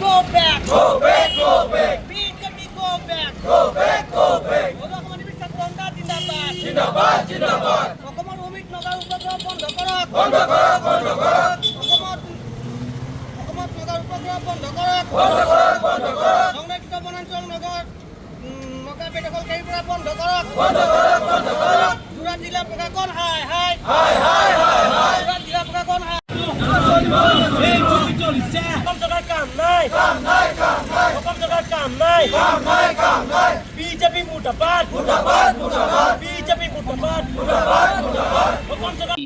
Go back. Go back, go back. BJP go back. Go back, go back. অসমীয়া ছাত্ৰসন্থা জিন্দাবাদ। জিন্দাবাদ, জিন্দাবাদ। অসমৰ ভূমিত নগৰ উপদ্ৰৱ বন্ধ কৰক। বন্ধ কৰক, বন্ধ কৰক। অসমত নগৰ উপদ্ৰৱ বন্ধ কৰক। বন্ধ কৰক, বন্ধ কৰক। সংৰক্ষিত বনাঞ্চল নগৰ নগৰ বেদখলকাৰীৰ পৰা বন্ধ কৰক। বন্ধ কৰক, বন্ধ কৰক। যোৰহাট জিলা প্ৰশাসন হাই হাই। হাই, হাই, হাই, হাই। যোৰহাট জিলা প্ৰশাসন হাই। অসম চৰকাৰ কাম নাই। কাম নাই, কাম নাই। অসম চৰকাৰ কাম নাই। কাম নাই, কাম নাই। বিজেপি মুৰ্দাবাদ। মুৰ্দাবাদ, মুৰ্দাবাদ। বিজেপি মুৰ্দাবাদ। মুৰ্দাবাদ, মুৰ্দাবাদ। অসম চৰকাৰ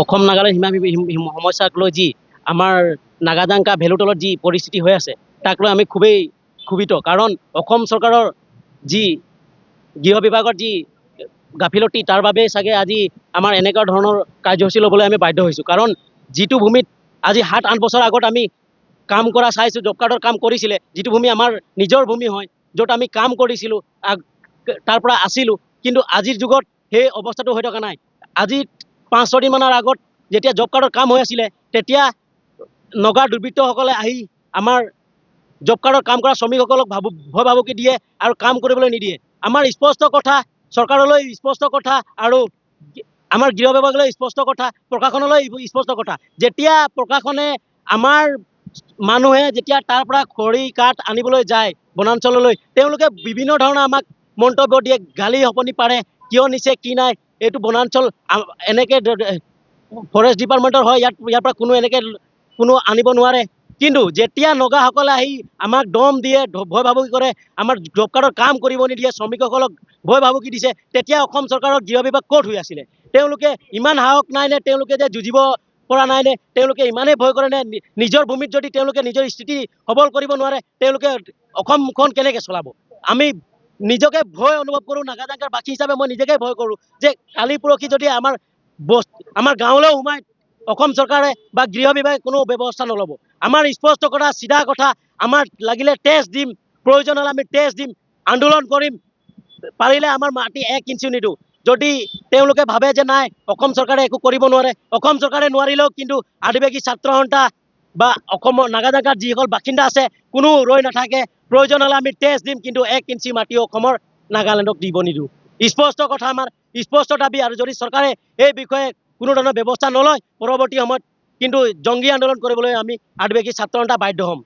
অসম নাগালেণ্ড সীমা সমস্যাক লৈ যি আমাৰ নাগাজাংকা ভেলুতলত যি পৰিস্থিতি হৈ আছে তাক লৈ আমি খুবেই ক্ষোভিত। কাৰণ অসম চৰকাৰৰ যি গৃহ বিভাগৰ যি গাফিলতি তাৰ বাবে চাগে আজি আমাৰ এনেকুৱা ধৰণৰ কাৰ্যসূচী ল'বলৈ আমি বাধ্য হৈছোঁ। কাৰণ যিটো ভূমিত আজি 7-8 বছৰ আগত আমি কাম কৰা চাইছোঁ, জব কাৰ্ডৰ কাম কৰিছিলে, যিটো ভূমি আমাৰ নিজৰ ভূমি হয়, য'ত আমি কাম কৰিছিলোঁ, তাৰ পৰা আছিলোঁ, কিন্তু আজিৰ যুগত সেই অৱস্থাটো হৈ থকা নাই। আজি 5-6 দিনমানৰ আগত যেতিয়া জব কাৰ্ডৰ কাম হৈ আছিলে তেতিয়া নগা দুৰ্বৃত্তসকলে আহি আমাৰ জব কাৰ্ডৰ কাম কৰা শ্ৰমিকসকলক ভয় ভাবুকি দিয়ে আৰু কাম কৰিবলৈ নিদিয়ে। আমাৰ স্পষ্ট কথা, চৰকাৰলৈ স্পষ্ট কথা আৰু আমাৰ গৃহ বিভাগলৈ স্পষ্ট কথা, প্ৰশাসনলৈ স্পষ্ট কথা। যেতিয়া প্ৰশাসনে আমাৰ মানুহে যেতিয়া তাৰ পৰা খৰি কাঠ আনিবলৈ যায় বনাঞ্চললৈ, তেওঁলোকে বিভিন্ন ধৰণৰ আমাক মন্তব্য দিয়ে, গালি শপনি পাৰে, কিয় নিছে কি নাই, এইটো বনাঞ্চল এনেকৈ ফৰেষ্ট ডিপাৰ্টমেণ্টৰ হয়, ইয়াৰ পৰা কোনো আনিব নোৱাৰে। কিন্তু যেতিয়া নগাসকলে আহি আমাক দম দিয়ে, ভয় ভাবুকি কৰে, আমাৰ জব কাৰ্ডৰ কাম কৰিব নিদিয়ে, শ্ৰমিকসকলক ভয় ভাবুকি দিছে, তেতিয়া অসম চৰকাৰৰ গৃহ বিভাগ ক'ত হৈ আছিলে? তেওঁলোকে ইমান সাহস নাই নে? তেওঁলোকে যে যুঁজিব পৰা নাই নে? তেওঁলোকে ইমানেই ভয় কৰে নে? নিজৰ ভূমিত যদি তেওঁলোকে নিজৰ স্থিতি সবল কৰিব নোৱাৰে, তেওঁলোকে অসমখন কেনেকৈ চলাব? আমি নিজকে ভয় অনুভৱ কৰোঁ। নাগাজাংকাৰ বাসী হিচাপে মই নিজকে ভয় কৰোঁ যে কালি পৰহি যদি আমাৰ গাঁৱলৈ সোমাই অসম চৰকাৰে বা গৃহ বিভাগে কোনো ব্যৱস্থা নল'ব। আমাৰ স্পষ্ট কথা, চিধা কথা, আমাৰ লাগিলে তেজ দিম, প্ৰয়োজন হ'লে আমি তেজ দিম, আন্দোলন কৰিম, পাৰিলে আমাৰ মাটি 1 ইঞ্চিও নিদিওঁ। যদি তেওঁলোকে ভাবে যে নাই অসম চৰকাৰে একো কৰিব নোৱাৰে, অসম চৰকাৰে নোৱাৰিলেও কিন্তু আদিবাসী ছাত্ৰ সন্থা বা অসমৰ নাগাজাংকাৰ যিসকল বাসিন্দা আছে কোনো ৰৈ নাথাকে। প্ৰয়োজন হ'লে আমি তেজ দিম, কিন্তু 1 ইঞ্চি মাটি অসমৰ নাগালেণ্ডক দিব নিদিওঁ। স্পষ্ট কথা, আমাৰ স্পষ্ট দাবী। আৰু যদি চৰকাৰে এই বিষয়ে কোনো ধৰণৰ ব্যৱস্থা নলয়, পৰৱৰ্তী সময়ত কিন্তু জংগী আন্দোলন কৰিবলৈ আমি আদিবাসী ছাত্ৰ সন্থা বাধ্য হ'ম।